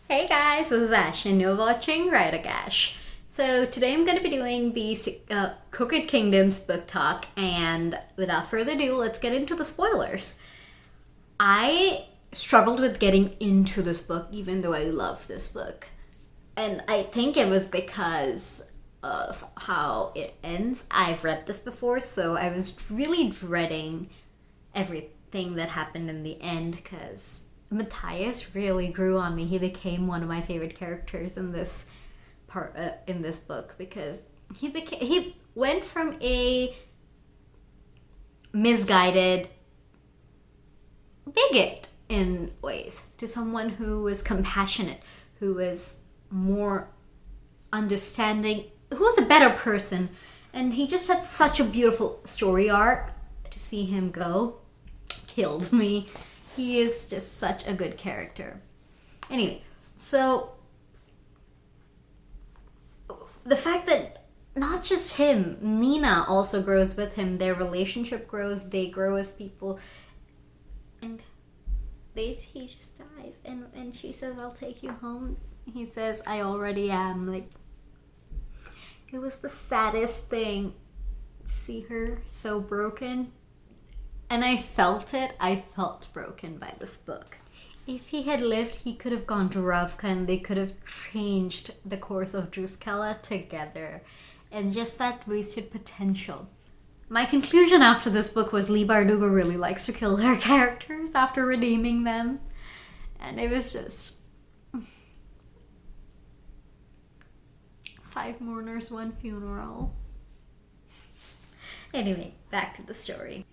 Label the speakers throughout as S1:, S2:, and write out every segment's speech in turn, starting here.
S1: Hey guys, this is Ash and you're watching WriterGAsh. So today I'm going to be doing the Crooked Kingdoms book talk, and without further ado, let's get into the spoilers. I struggled with getting into this book even though I love this book. And I think it was because of how it ends. I've read this before, so I was really dreading everything that happened in the end because Matthias really grew on me. He became one of my favorite characters in this in this book because he went from a misguided bigot in ways to someone who was compassionate, who was more understanding, who was a better person, and he just had such a beautiful story arc. To see him go killed me. He is just such a good character. Anyway, so the fact that not just him, Nina also grows with him. Their relationship grows. They grow as people, and he just dies. And she says, "I'll take you home." He says, "I already am." Like, it was the saddest thing to see her so broken. And I felt it. I felt broken by this book. If he had lived, he could have gone to Ravka and they could have changed the course of Druskella together. And just that wasted potential. My conclusion after this book was Lee Bardugo really likes to kill her characters after redeeming them. And it was just 5 mourners, 1 funeral. Anyway, back to the story.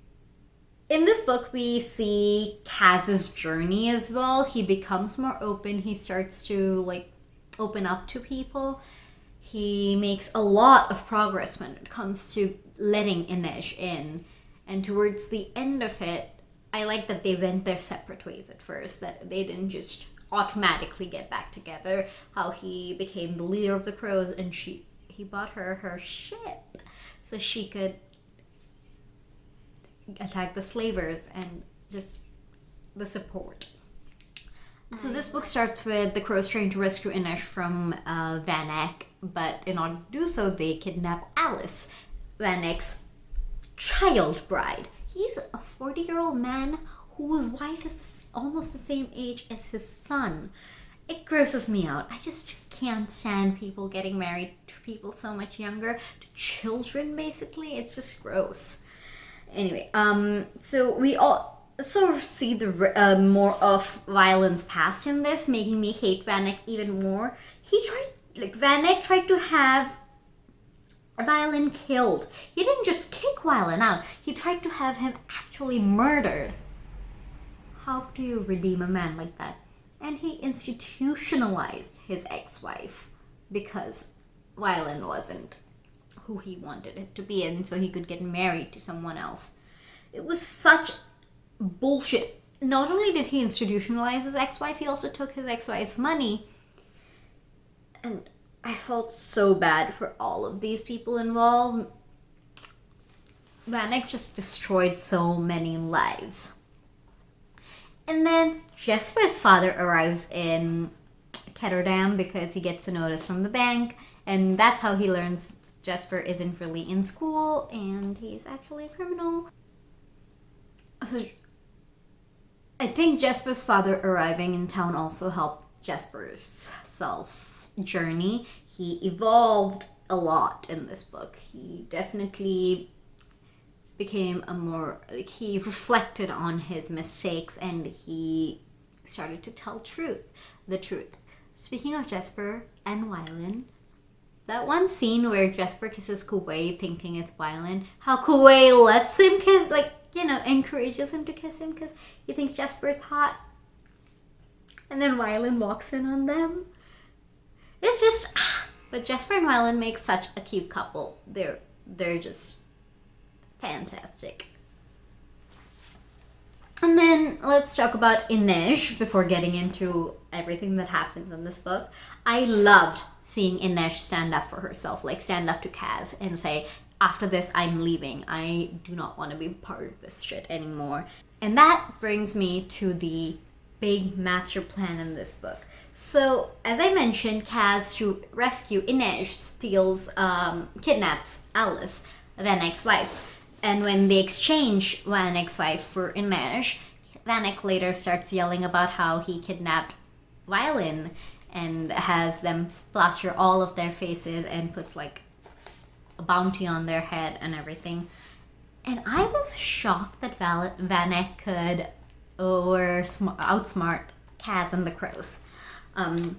S1: In this book, we see Kaz's journey as well. He becomes more open. He starts to open up to people. He makes a lot of progress when it comes to letting Inej in. And towards the end of it, I like that they went their separate ways at first, that they didn't just automatically get back together. How he became the leader of the crows and he bought her ship so she could attack the slavers and just the support. So this book starts with the crows trying to rescue Inej from Van Eyck, but in order to do so, they kidnap Alice, Van Eyck's child bride. He's a 40-year-old man whose wife is almost the same age as his son. It grosses me out. I just can't stand people getting married to people so much younger, to children basically. It's just gross. Anyway, so we also see the more of Violin's past in this, making me hate Van Eyck even more. Van Eyck tried to have Violin killed. He didn't just kick Violin out. He tried to have him actually murdered. How do you redeem a man like that? And he institutionalized his ex-wife because Violin wasn't who he wanted it to be, and so he could get married to someone else. It was such bullshit. Not only did he institutionalize his ex-wife, he also took his ex-wife's money. And I felt so bad for all of these people involved. Van Eyck just destroyed so many lives. And then Jesper's father arrives in Ketterdam because he gets a notice from the bank, and that's how he learns Jesper isn't really in school and he's actually a criminal. So I think Jesper's father arriving in town also helped Jesper's self journey. He evolved a lot in this book. He definitely became he reflected on his mistakes and he started to tell the truth. Speaking of Jesper and Violin, that one scene where Jesper kisses Kuwei thinking it's Violin, how Kuwei lets him kiss, encourages him to kiss him because he thinks Jesper's hot. And then Violin walks in on them. It's just, but Jesper and Violin make such a cute couple. They're just fantastic. And then let's talk about Inej before getting into everything that happens in this book. I loved seeing Inej stand up for herself, stand up to Kaz and say, after this, I'm leaving. I do not want to be part of this shit anymore. And that brings me to the big master plan in this book. So, as I mentioned, Kaz, to rescue Inej, kidnaps Alice, Vanek's wife. And when they exchange Vanek's wife for Inej, Vanek later starts yelling about how he kidnapped Violin and has them plaster all of their faces and puts like a bounty on their head and everything. And I was shocked that Vanek could outsmart Kaz and the crows. And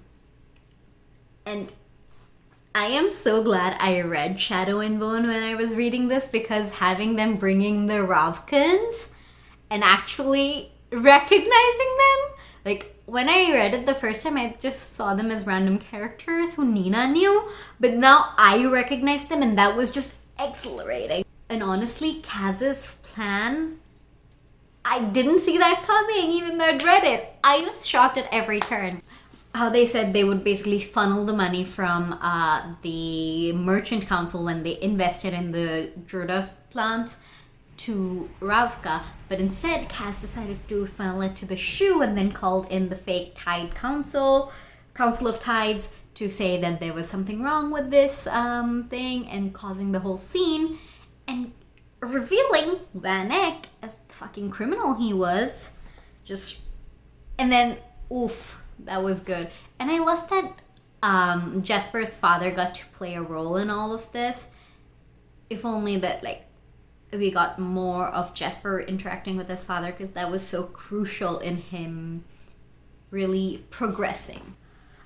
S1: I am so glad I read Shadow and Bone when I was reading this, because having them bringing the Ravkans and actually recognizing them, like when I read it the first time, I just saw them as random characters who Nina knew, but now I recognize them, and that was just exhilarating. And honestly, Kaz's plan, I didn't see that coming even though I'd read it. I was shocked at every turn. How they said they would basically funnel the money from the merchant council when they invested in the Drudas plant to Ravka, but instead Kaz decided to funnel it to the shoe and then called in the fake Tide Council of Tides, to say that there was something wrong with this thing and causing the whole scene and revealing Vanek as the fucking criminal he was. And then, oof. That was good. And I love that Jesper's father got to play a role in all of this. If only that, like, we got more of Jesper interacting with his father, because that was so crucial in him really progressing.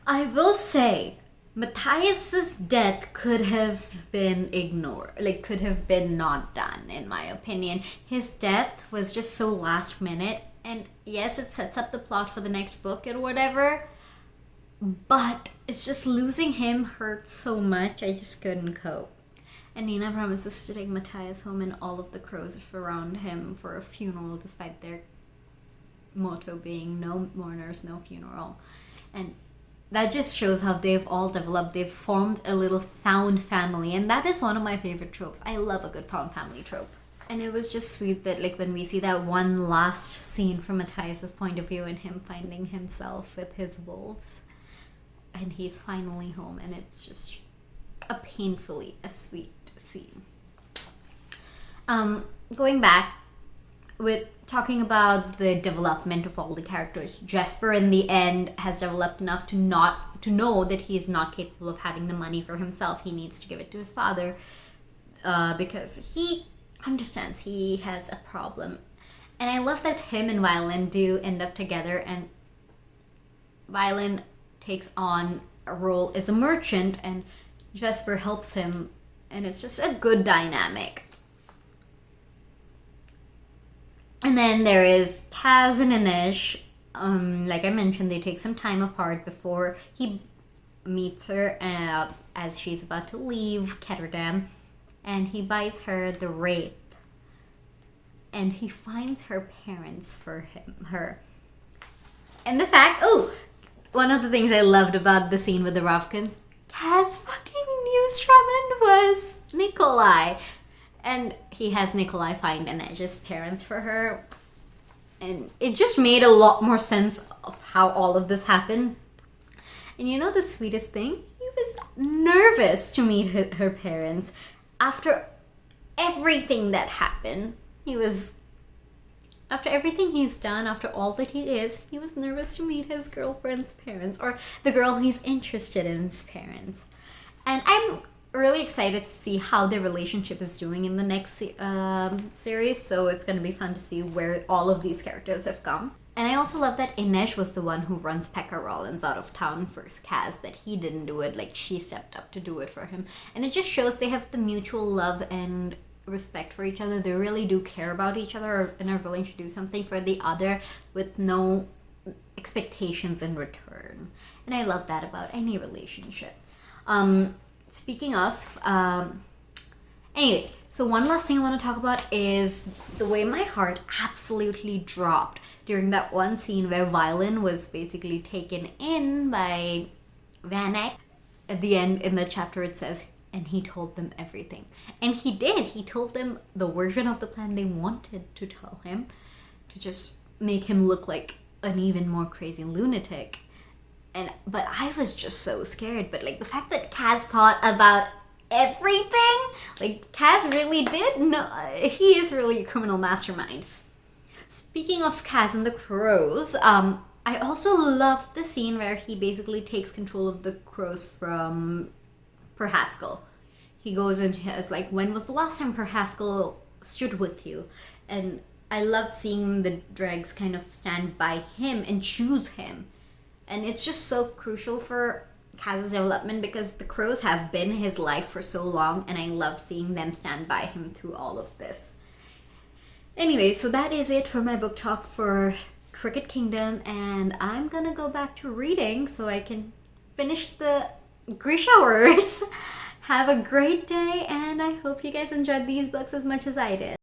S1: I will say, Matthias's death could have been ignored. Like, could have been not done, in my opinion. His death was just so last minute. And yes, it sets up the plot for the next book or whatever, but it's just losing him hurts so much, I just couldn't cope. And Nina promises to take Matthias home and all of the crows around him for a funeral, despite their motto being no mourners, no funeral. And that just shows how they've all developed. They've formed a little found family, and that is one of my favorite tropes. I love a good found family trope. And it was just sweet that, like, when we see that one last scene from Matthias's point of view and him finding himself with his wolves, and he's finally home, and it's just a sweet scene. Going back with talking about the development of all the characters, Jesper in the end has developed enough to know that he is not capable of having the money for himself. He needs to give it to his father because he understands he has a problem. And I love that him and Violin do end up together, and Violin takes on a role as a merchant and Jesper helps him, and it's just a good dynamic. And then there is Kaz and Inej. Like I mentioned, they take some time apart before he meets her as she's about to leave Ketterdam, and he buys her the wraith, and he finds her parents for her. And the fact, one of the things I loved about the scene with the Ravkans, Kaz fucking knew Strumond was Nikolai, and he has Nikolai find Inej's parents for her, and it just made a lot more sense of how all of this happened. And you know the sweetest thing? He was nervous to meet her parents. After everything that happened, after everything he's done, after all that he was nervous to meet his girlfriend's parents, or the girl he's interested in his parents. And I'm really excited to see how their relationship is doing in the next series, so it's going to be fun to see where all of these characters have come. And I also love that Inej was the one who runs Pekka Rollins out of town for Kaz, that he didn't do it, like she stepped up to do it for him. And it just shows they have the mutual love and respect for each other. They really do care about each other and are willing to do something for the other with no expectations in return. And I love that about any relationship. Speaking of, anyway, so one last thing I want to talk about is the way my heart absolutely dropped during that one scene where Violin was basically taken in by Vanek. At the end in the chapter it says, and he told them everything. And he did. He told them the version of the plan they wanted to tell him, to just make him look like an even more crazy lunatic. But I was just so scared. But like the fact that Kaz thought about everything, like Kaz really did. No, he is really a criminal mastermind. Speaking of Kaz and the crows, I also loved the scene where he basically takes control of the crows from Haskell. He goes and has like, when was the last time Haskell stood with you? And I love seeing the dregs kind of stand by him and choose him. And it's just so crucial for Kaz's development because the crows have been his life for so long, and I love seeing them stand by him through all of this. Anyway, so that is it for my book talk for Cricket Kingdom, and I'm gonna go back to reading so I can finish the Grish Hours. Have a great day, and I hope you guys enjoyed these books as much as I did.